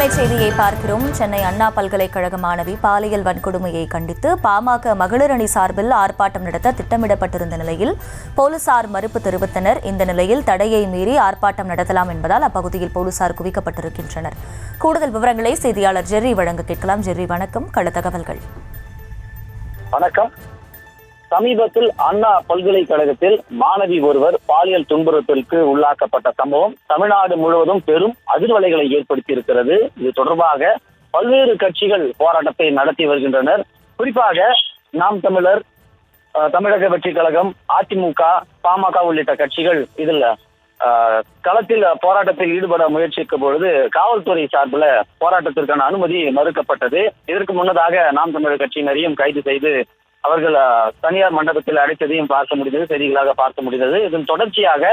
அண்மை செய்தியை பார்க்கிறோம். சென்னை அண்ணா பல்கலைக்கழக மாணவி பாலியல் வன்கொடுமையை கண்டித்து பாமக மகளிர் அணி சார்பில் ஆர்ப்பாட்டம் நடத்த திட்டமிடப்பட்டிருந்த நிலையில் போலீசார் மறுப்பு தெரிவித்தனர். இந்த நிலையில் தடையை மீறி ஆர்ப்பாட்டம் நடத்தலாம் என்பதால் அப்பகுதியில் போலீசார் குவிக்கப்பட்டிருக்கின்றனர். கூடுதல் விவரங்களை செய்தியாளர் ஜெர்ரி வழங்க கேட்கலாம். ஜெர்ரி, வணக்கம். கள தகவல்கள். வணக்கம். சமீபத்தில் அண்ணா பல்கலைக்கழகத்தில் மாணவி ஒருவர் பாலியல் துன்புறுத்தலுக்கு உள்ளாக்கப்பட்ட சம்பவம் தமிழ்நாடு முழுவதும் பெரும் அதிர்வலைகளை ஏற்படுத்தி இருக்கிறது. இது தொடர்பாக பல்வேறு கட்சிகள் போராட்டத்தை நடத்தி வருகின்றனர். குறிப்பாக நாம் தமிழர், தமிழக வெற்றிக் கழகம், அதிமுக, பாமக உள்ளிட்ட கட்சிகள் இதில் களத்தில் போராட்டத்தில் ஈடுபட முயற்சிக்கும் பொழுது காவல்துறை சார்பில் போராட்டத்திற்கான அனுமதி மறுக்கப்பட்டது. இதற்கு முன்னதாக நாம் தமிழர் கட்சியினரையும் கைது செய்து அவர்கள் தனியார் மண்டபத்தில் அடைத்ததையும் பார்க்க முடிந்தது, செய்திகளாக பார்க்க முடிந்தது. இதன் தொடர்ச்சியாக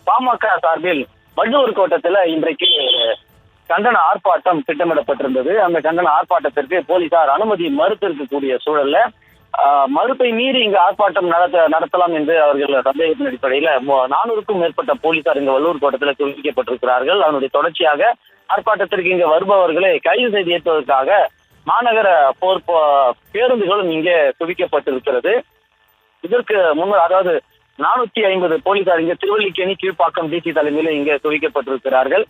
பாமக சார்பில் வள்ளுவர் கோட்டத்தில் இன்றைக்கு கண்டன ஆர்ப்பாட்டம் திட்டமிடப்பட்டிருந்தது. அந்த கண்டன ஆர்ப்பாட்டத்திற்கு போலீசார் அனுமதி மறுத்திருக்கக்கூடிய சூழல்ல மறுப்பை மீறி இங்கு ஆர்ப்பாட்டம் நடத்தலாம் என்று அவர்கள் சந்தேகத்தின் அடிப்படையில் 400க்கும் மேற்பட்ட போலீசார் இங்கு வள்ளுவர் கோட்டத்தில் குவிக்கப்பட்டிருக்கிறார்கள். அதனுடைய தொடர்ச்சியாக ஆர்ப்பாட்டத்திற்கு இங்கு வருபவர்களை கைது செய்து ஏற்றுவதற்காக மாநகர பேருந்துகளும் இங்கே குவிக்கப்பட்டிருக்கிறது. இதற்கு முன்னர் அதாவது 450 போலீசார் இங்கே திருவல்லிக்கேணி, கீழ்ப்பாக்கம் டிசி தலைமையில் இங்கே குவிக்கப்பட்டிருக்கிறார்கள்.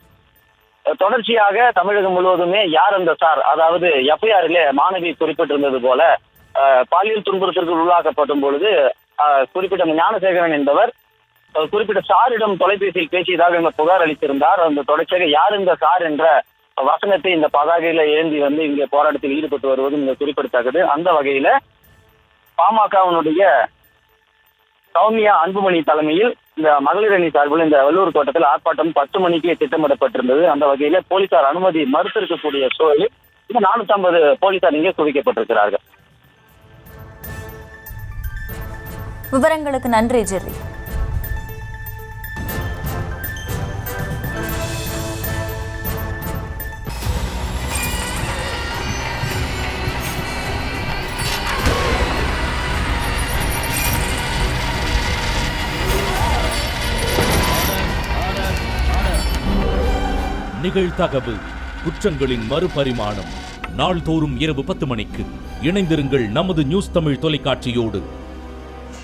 தொடர்ச்சியாக தமிழகம் முழுவதுமே யார் அந்த சார், அதாவது எஃப்ஐஆரிலே மாணவி குறிப்பிட்டிருந்தது போல பாலியல் துன்புறுத்தலுக்கு உள்ளாக்கப்படும் பொழுது குறிப்பிட்ட ஞானசேகரன் என்பவர் குறிப்பிட்ட சாரிடம் தொலைபேசியில் பேசியதாக புகார் அளித்திருந்தார். அந்த தொடர்ச்சியாக யார் இந்த சார் என்ற வசனத்தை இந்த பதாகையில ஏந்தி வந்து இங்கே போராட்டத்தில் ஈடுபட்டு வருவதும் இங்க குறிப்பிடத்தக்கது. அந்த வகையில பாமகவினுடைய சௌமியா அன்புமணி தலைமையில் இந்த மகளிர் அணி சார்பில் இந்த வள்ளுவர் கோட்டத்தில் ஆர்ப்பாட்டம் 10 மணிக்கு திட்டமிடப்பட்டிருந்தது. அந்த வகையில போலீசார் அனுமதி மறுத்திருக்கக்கூடிய சூழலில் 450 போலீசார் இங்கே குவிக்கப்பட்டிருக்கிறார்கள். விவரங்களுக்கு நன்றி ஜெர்ரி. நிகழ்தகவு குற்றங்களின் மறுபரிமாணம். நாள்தோறும் இரவு 10 மணிக்கு இணைந்திருங்கள் நமது நியூஸ் தமிழ் தொலைக்காட்சியோடு.